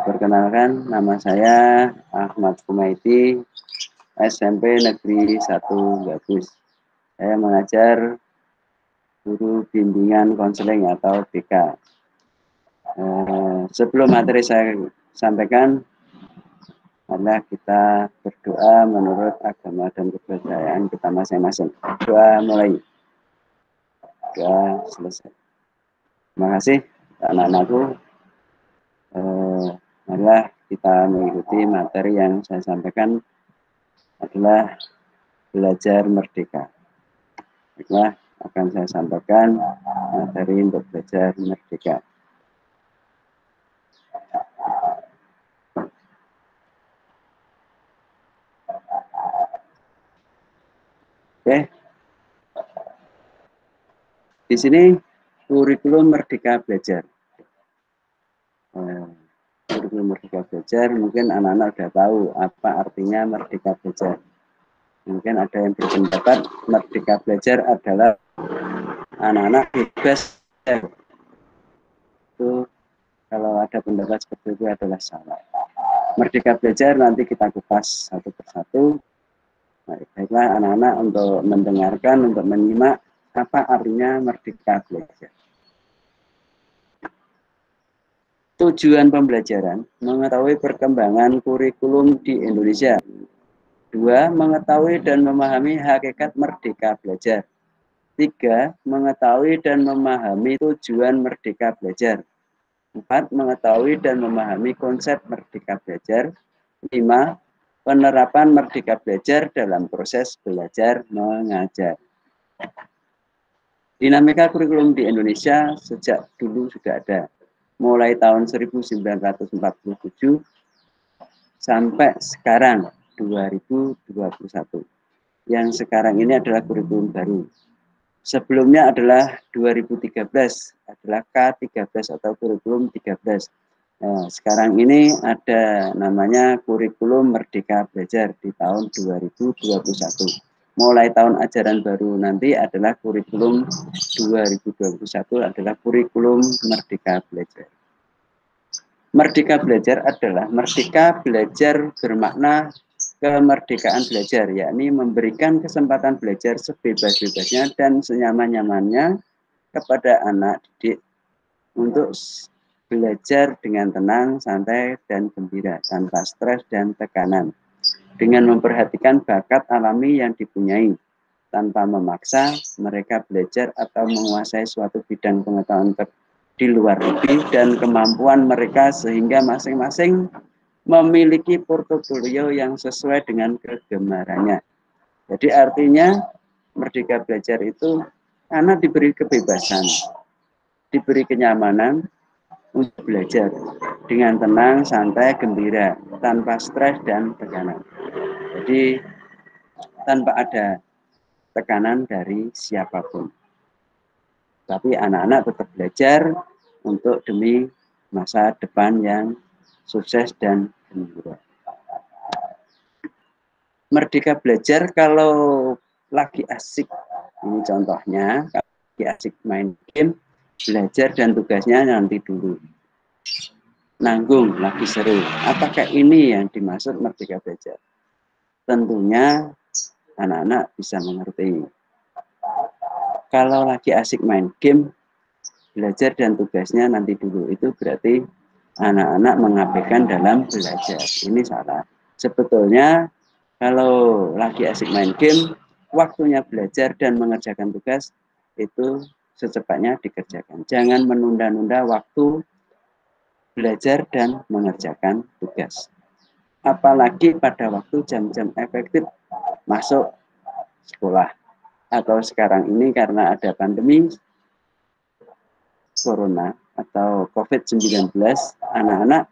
Perkenalkan, nama saya Ahmad Kumaiti, SMP Negeri 1 Gabus. Saya mengajar guru bimbingan konseling atau BK. Sebelum materi saya sampaikan, adalah kita berdoa menurut agama dan kepercayaan kita masing-masing. Doa mulai. Doa selesai. Terima kasih anak-anakku. Marilah kita mengikuti materi yang saya sampaikan adalah belajar merdeka. Baiklah, akan saya sampaikan materi untuk belajar merdeka. Oke. Di sini kurikulum Merdeka Belajar. Kurikulum Merdeka Belajar, mungkin anak-anak sudah tahu apa artinya Merdeka Belajar. Mungkin ada yang berpendapat Merdeka Belajar adalah anak-anak bebas. Itu kalau ada pendapat seperti itu adalah salah. Merdeka Belajar nanti kita kupas satu persatu. Baiklah anak-anak untuk mendengarkan, untuk menyimak apa artinya Merdeka Belajar. Tujuan pembelajaran, mengetahui perkembangan kurikulum di Indonesia. 2. Mengetahui dan memahami hakikat Merdeka Belajar. 3. Mengetahui dan memahami tujuan Merdeka Belajar. 4. Mengetahui dan memahami konsep Merdeka Belajar. 5. Penerapan Merdeka Belajar dalam proses belajar mengajar. Dinamika kurikulum di Indonesia sejak dulu sudah ada. Mulai tahun 1947 sampai sekarang 2021. Yang sekarang ini adalah kurikulum baru. Sebelumnya adalah 2013, adalah K13 atau kurikulum 13. Nah, sekarang ini ada namanya kurikulum Merdeka Belajar di tahun 2021. Mulai tahun ajaran baru nanti adalah kurikulum 2021 adalah kurikulum Merdeka Belajar. Merdeka Belajar adalah merdeka belajar bermakna kemerdekaan belajar, yakni memberikan kesempatan belajar sebebas-bebasnya dan senyaman-nyamannya kepada anak didik untuk belajar dengan tenang, santai, dan gembira, tanpa stres dan tekanan, dengan memperhatikan bakat alami yang dipunyai. Tanpa memaksa mereka belajar atau menguasai suatu bidang pengetahuan di luar negeri dan kemampuan mereka sehingga masing-masing memiliki portofolio yang sesuai dengan kegemarannya. Jadi artinya Merdeka Belajar itu anak diberi kebebasan, diberi kenyamanan untuk belajar dengan tenang, santai, gembira, tanpa stres dan tekanan. Jadi tanpa ada tekanan dari siapapun. Tapi anak-anak tetap belajar untuk demi masa depan yang sukses dan gembira. Merdeka Belajar kalau lagi asik, ini contohnya, kalau lagi asik main game, belajar dan tugasnya nanti dulu. Nanggung, lagi seru. Apakah ini yang dimaksud Merdeka Belajar? Tentunya anak-anak bisa mengerti. Kalau lagi asik main game, belajar dan tugasnya nanti dulu. Itu berarti anak-anak mengabaikan dalam belajar. Ini salah. Sebetulnya kalau lagi asik main game, waktunya belajar dan mengerjakan tugas itu secepatnya dikerjakan. Jangan menunda-nunda waktu belajar dan mengerjakan tugas. Apalagi pada waktu jam-jam efektif masuk sekolah. Atau sekarang ini karena ada pandemi corona atau COVID-19, anak-anak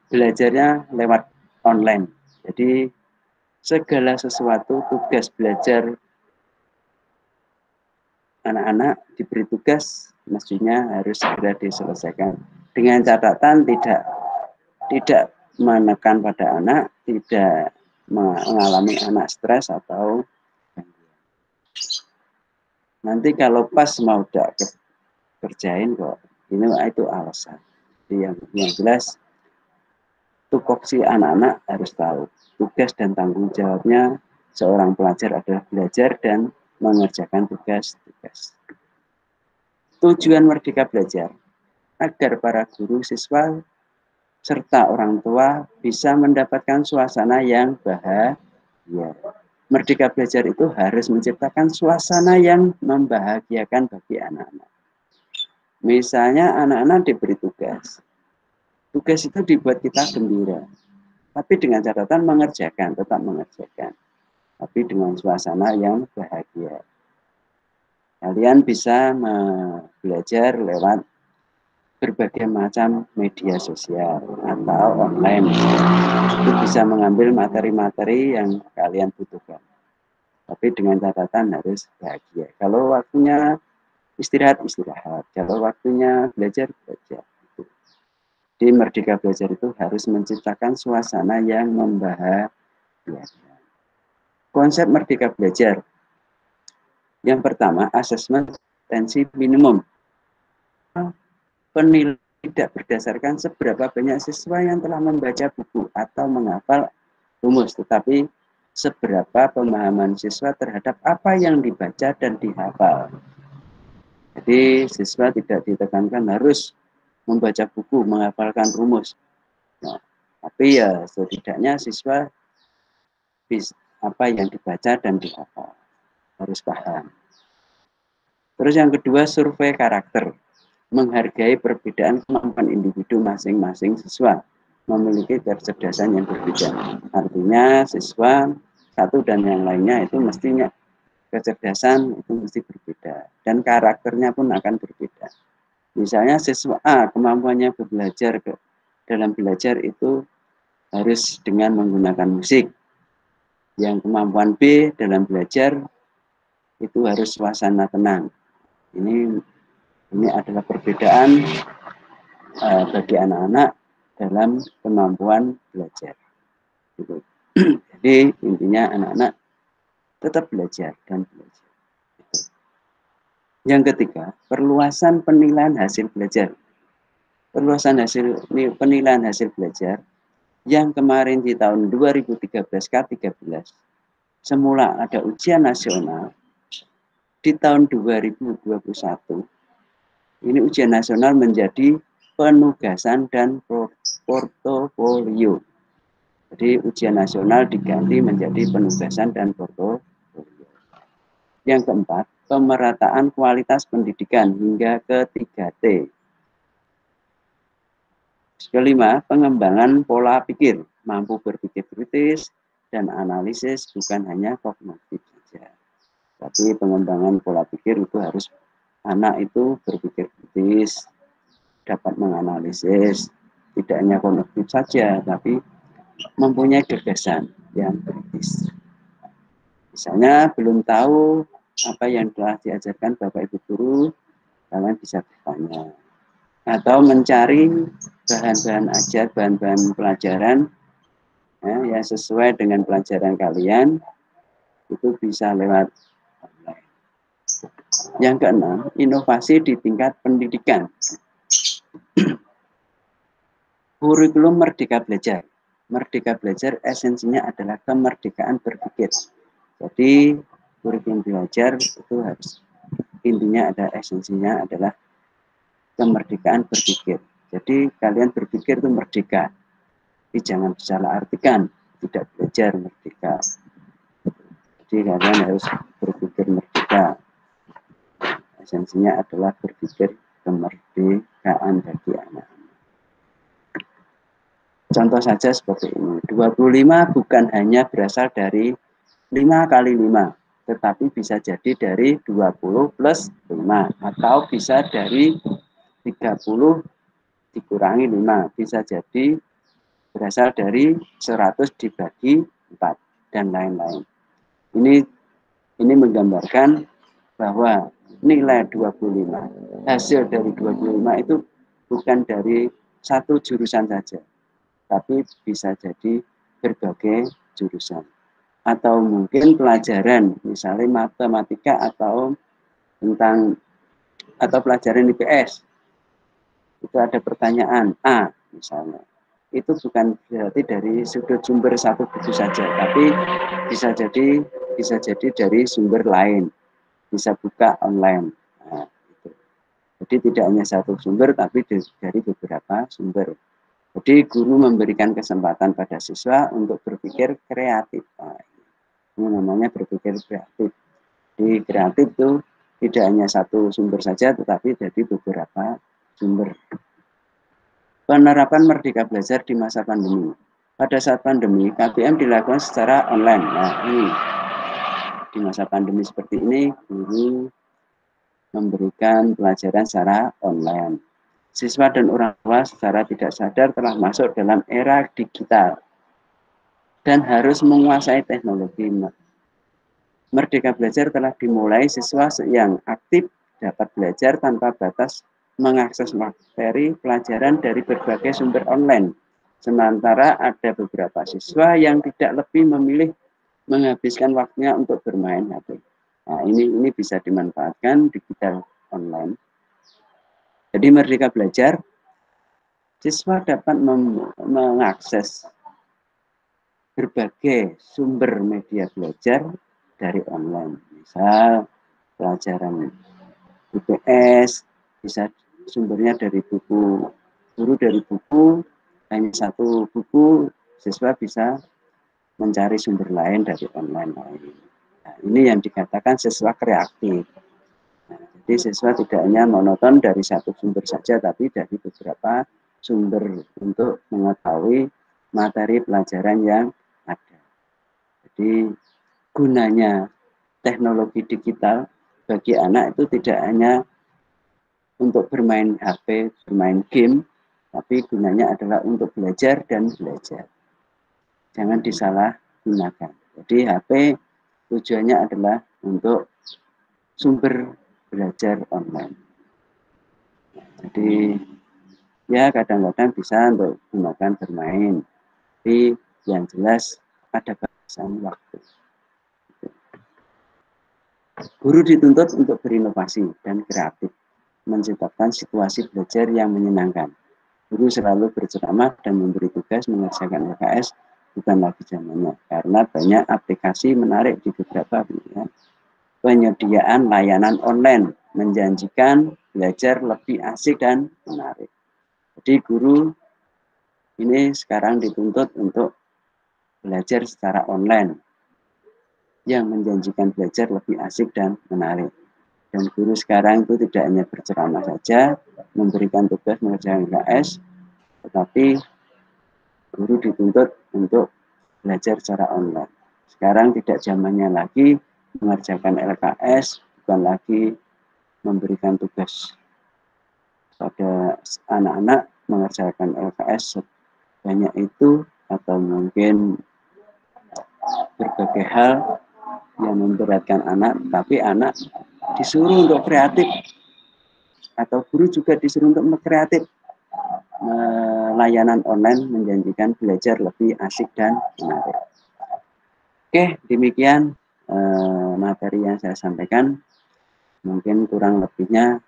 belajarnya lewat online. Jadi segala sesuatu tugas belajar anak-anak diberi tugas mestinya harus segera diselesaikan. Dengan catatan tidak menekan pada anak, tidak mengalami anak stres atau nanti kalau pas mau tidak kerjain kok, ini itu alasan. Jadi yang jelas tupoksi anak-anak harus tahu. Tugas dan tanggung jawabnya seorang pelajar adalah belajar dan mengerjakan tugas-tugas. Tujuan Merdeka Belajar agar para guru, siswa, serta orang tua bisa mendapatkan suasana yang bahagia. Merdeka Belajar itu harus menciptakan suasana yang membahagiakan bagi anak-anak. Misalnya anak-anak diberi tugas. Tugas itu dibuat kita gembira. Tapi dengan catatan mengerjakan, tetap mengerjakan. Tapi dengan suasana yang bahagia. Kalian bisa belajar lewat berbagai macam media sosial atau online. Itu bisa mengambil materi-materi yang kalian butuhkan. Tapi dengan catatan harus bahagia. Kalau waktunya istirahat, istirahat. Kalau waktunya belajar, belajar. Di Merdeka Belajar itu harus menciptakan suasana yang membahagiakan. Konsep Merdeka Belajar. Yang pertama, asesmen kompetensi minimum. Penilaian tidak berdasarkan seberapa banyak siswa yang telah membaca buku atau menghafal rumus, tetapi seberapa pemahaman siswa terhadap apa yang dibaca dan dihafal. Jadi siswa tidak ditekankan harus membaca buku, menghafalkan rumus. Nah, tapi ya setidaknya siswa bisa apa yang dibaca dan dihafal. Harus paham. Terus yang kedua, survei karakter. Menghargai perbedaan kemampuan individu masing-masing siswa. Memiliki kecerdasan yang berbeda. Artinya siswa satu dan yang lainnya itu mestinya kecerdasan itu mesti berbeda. Dan karakternya pun akan berbeda. Misalnya siswa A kemampuannya dalam belajar itu harus dengan menggunakan musik. Yang kemampuan B dalam belajar itu harus suasana tenang. Ini adalah perbedaan bagi anak-anak dalam kemampuan belajar. Gitu. Jadi intinya anak-anak tetap belajar dan belajar. Gitu. Yang ketiga, perluasan penilaian hasil belajar. Perluasan penilaian hasil belajar yang kemarin di tahun 2013 K13 semula ada ujian nasional, di tahun 2021 ini ujian nasional menjadi penugasan dan portofolio. Jadi ujian nasional diganti menjadi penugasan dan portofolio. Yang keempat, pemerataan kualitas pendidikan hingga ke 3T. Kelima, pengembangan pola pikir, mampu berpikir kritis dan analisis, bukan hanya kognitif saja. Tapi pengembangan pola pikir itu harus anak itu berpikir kritis, dapat menganalisis, tidak hanya kognitif saja, tapi mempunyai gagasan yang kritis. Misalnya belum tahu apa yang telah diajarkan Bapak Ibu Guru, kalian bisa bertanya. Atau mencari bahan-bahan ajar, bahan-bahan pelajaran yang sesuai dengan pelajaran kalian, itu bisa lewat online. Yang keenam, inovasi di tingkat pendidikan. Kurikulum Merdeka Belajar. Merdeka Belajar esensinya adalah kemerdekaan berpikir. Jadi kurikulum belajar itu harus intinya ada esensinya adalah kemerdekaan berpikir. Jadi kalian berpikir itu merdeka. Tapi jangan salah artikan tidak belajar merdeka. Jadi kalian harus berpikir merdeka. Esensinya adalah berpikir kemerdekaan bagi anak. Contoh saja seperti ini. 25 bukan hanya berasal dari 5 kali 5, tetapi bisa jadi dari 20 plus 5. Atau bisa dari 30 dikurangi 5. Bisa jadi berasal dari 100 dibagi 4 dan lain-lain. Ini menggambarkan bahwa nilai 25, hasil dari 25 itu bukan dari satu jurusan saja, tapi bisa jadi berbagai jurusan. Atau mungkin pelajaran, misalnya matematika atau pelajaran IPS. Itu ada pertanyaan A misalnya. itu bukan berarti dari sudut sumber satu buku saja, tapi bisa jadi dari sumber lain, bisa buka online. Nah, itu. Jadi tidak hanya satu sumber, tapi dari beberapa sumber. Jadi guru memberikan kesempatan pada siswa untuk berpikir kreatif. Nah, ini namanya berpikir kreatif. Di kreatif itu tidak hanya satu sumber saja, tetapi dari beberapa sumber. Penerapan Merdeka Belajar di masa pandemi. Pada saat pandemi, KBM dilakukan secara online. Nah, ini di masa pandemi seperti ini, guru memberikan pelajaran secara online. Siswa dan orang tua secara tidak sadar telah masuk dalam era digital dan harus menguasai teknologi. Merdeka Belajar telah dimulai, siswa yang aktif dapat belajar tanpa batas mengakses materi pelajaran dari berbagai sumber online. Sementara ada beberapa siswa yang tidak lebih memilih menghabiskan waktunya untuk bermain HP. Nah, ini bisa dimanfaatkan digital online. Jadi Merdeka Belajar, siswa dapat mengakses berbagai sumber media belajar dari online. Misal pelajaran UPS, bisa sumbernya dari buku, guru dari buku, hanya satu buku, siswa bisa mencari sumber lain dari online lain. Nah, ini yang dikatakan siswa kreatif. Nah, jadi siswa tidak hanya monoton dari satu sumber saja, tapi dari beberapa sumber untuk mengetahui materi pelajaran yang ada. Jadi gunanya teknologi digital bagi anak itu tidak hanya untuk bermain HP, bermain game, tapi gunanya adalah untuk belajar dan belajar. Jangan disalahgunakan. Jadi HP tujuannya adalah untuk sumber belajar online. Jadi ya kadang-kadang bisa untuk gunakan bermain, tapi yang jelas ada batasan waktu. Guru dituntut untuk berinovasi dan kreatif, menciptakan situasi belajar yang menyenangkan. Guru selalu berceramah dan memberi tugas mengerjakan LKS bukan lagi zamannya, karena banyak aplikasi menarik di beberapa pilihan. Penyediaan layanan online menjanjikan belajar lebih asik dan menarik. Jadi guru ini sekarang dituntut untuk belajar secara online yang menjanjikan belajar lebih asik dan menarik. Dan guru sekarang itu tidak hanya berceramah saja, memberikan tugas mengerjakan LKS, tetapi guru dituntut untuk belajar secara online. Sekarang tidak zamannya lagi mengerjakan LKS, bukan lagi memberikan tugas pada anak-anak mengerjakan LKS sebanyak itu, atau mungkin berbagai hal yang memberatkan anak, tapi anak disuruh untuk kreatif, atau guru juga disuruh untuk kreatif. Layanan online menjanjikan belajar lebih asik dan menarik. Oke, demikian materi yang saya sampaikan. Mungkin kurang lebihnya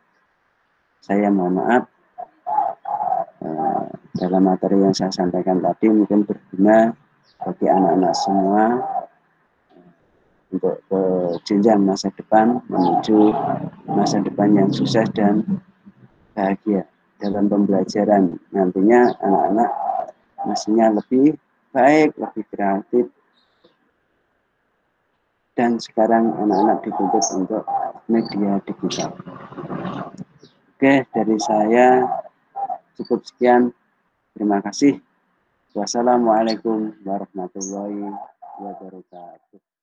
saya mohon maaf. Dalam materi yang saya sampaikan tadi mungkin berguna bagi anak-anak semua untuk ke jenjang masa depan, menuju masa depan yang sukses dan bahagia dalam pembelajaran. Nantinya anak-anak mestinya lebih baik, lebih kreatif, dan sekarang anak-anak dituntut untuk media digital. Oke, dari saya cukup sekian. Terima kasih. Wassalamualaikum warahmatullahi wabarakatuh.